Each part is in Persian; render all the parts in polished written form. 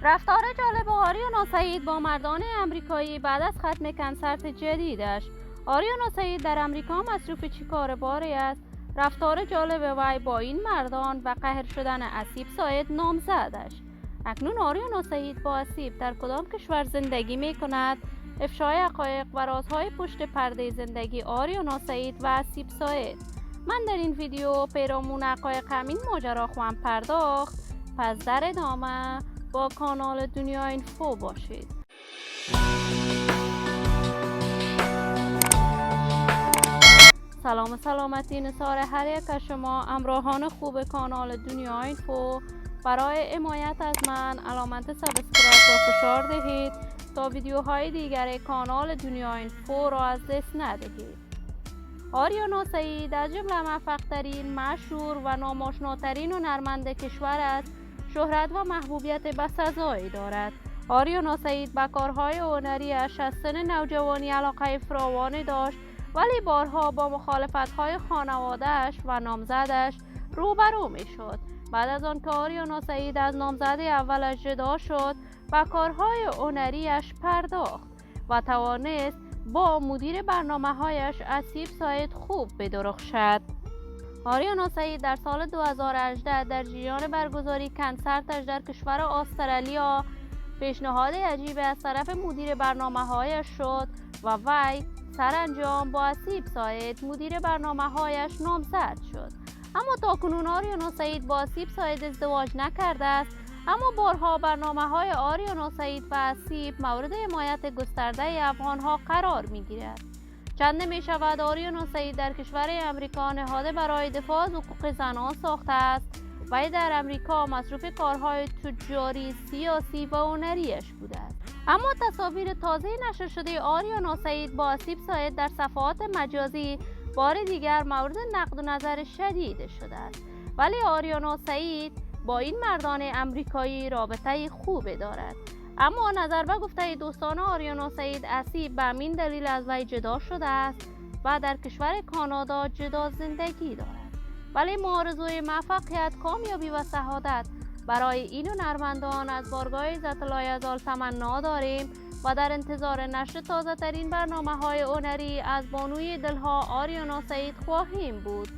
رفتار جالب آریانا سعید با مردان امریکایی بعد از ختم کنسرت جدیدش. آریانا سعید در امریکا مصروف چیکار باری است؟ رفتار جالب وی با این مردان و قهر شدن اسیب ساید نامزدش. اکنون آریانا سعید با اسیب در کدام کشور زندگی می کند؟ افشای حقایق و رازهای پشت پرده زندگی آریانا سعید و اسیب ساید. من در این ویدیو پیرامون حقایق همین ماجرا خواهم پرداخت. پس در ادامه با کانال دنیا اینفو باشید. سلام سلامتی نثار هر یک از شما همراهان خوب کانال دنیا اینفو. برای حمایت از من علامت سابسکرایب را فشار دهید تا ویدیوهای دیگر کانال دنیا اینفو را از دست ندهید. آریانا سعید از جمله موفق‌ترین، مشهور و ناماشناترین هنرمند کشور است. شهرت و محبوبیت بسزایی دارد. آریانا سعید به کارهای هنری‌اش از سن نوجوانی علاقه فراوانی داشت، ولی بارها با مخالفت‌های خانواده‌اش و نامزدش روبرو می‌شد. بعد از آنکه آریانا سعید از نامزد اولش جدا شد، به کارهای هنری‌اش پرداخت و توانست با مدیر برنامه‌هایش اسیب ساید خوب بدرخشد. آریانا سعید در سال 2018 در جریان برگزاری کنسرتش در کشور استرالیا پیشنهاد عجیبی از طرف مدیر برنامه‌هایش شد و وی سرانجام با اسیب ساید مدیر برنامه‌هایش نامزد شد. اما تاکنون آریانا سعید با اسیب ساید ازدواج نکرده است، اما بارها برنامه‌های آریانا سعید و اسیب مورد حمایت گسترده افغان‌ها قرار می‌گیرد. چند نمی شود آریانا سعید در کشور امریکا نهاد برای دفاع از حقوق زنان ساخته است و در امریکا مصروف کارهای تجاری، سیاسی و هنریش بوده است. اما تصاویر تازه نشر شده آریانا سعید با اسیب ساید در صفحات مجازی بار دیگر مورد نقد و نظر شدید شده است. ولی آریانا سعید با این مردان امریکایی رابطه خوبی دارد. اما نظر به گفته دوستان آریانا سعید، اسیب به همین دلیل از وی جدا شده است و در کشور کانادا جدا زندگی دارد. ولی ما آرزوی موفقیت، کامیابی و سعادت برای این هنرمندان از بارگاه عزت الله تمنا داریم و در انتظار نشر تازه ترین برنامه‌های هنری از بانوی دلها آریانا سعید خواهیم بود.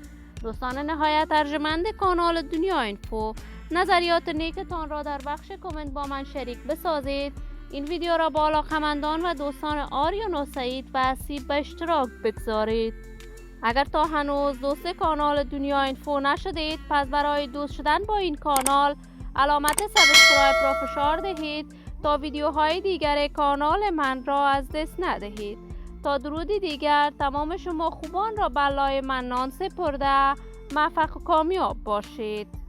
دوستان نهایت ارجمند کانال دنیا اینفو، نظریات نیکتان را در بخش کامنت با من شریک بسازید. این ویدیو را با علاقه‌مندان و دوستان آریانا سعید و اسیب به اشتراک بگذارید. اگر تا هنوز دوست کانال دنیا اینفو نشدید، پس برای دوست شدن با این کانال علامت سابسکرایب را فشار دهید تا ویدیوهای دیگر کانال من را از دست ندهید. تا درودی دیگر تمام شما خوبان را به الله منان سپرده موفق و کامیاب باشید.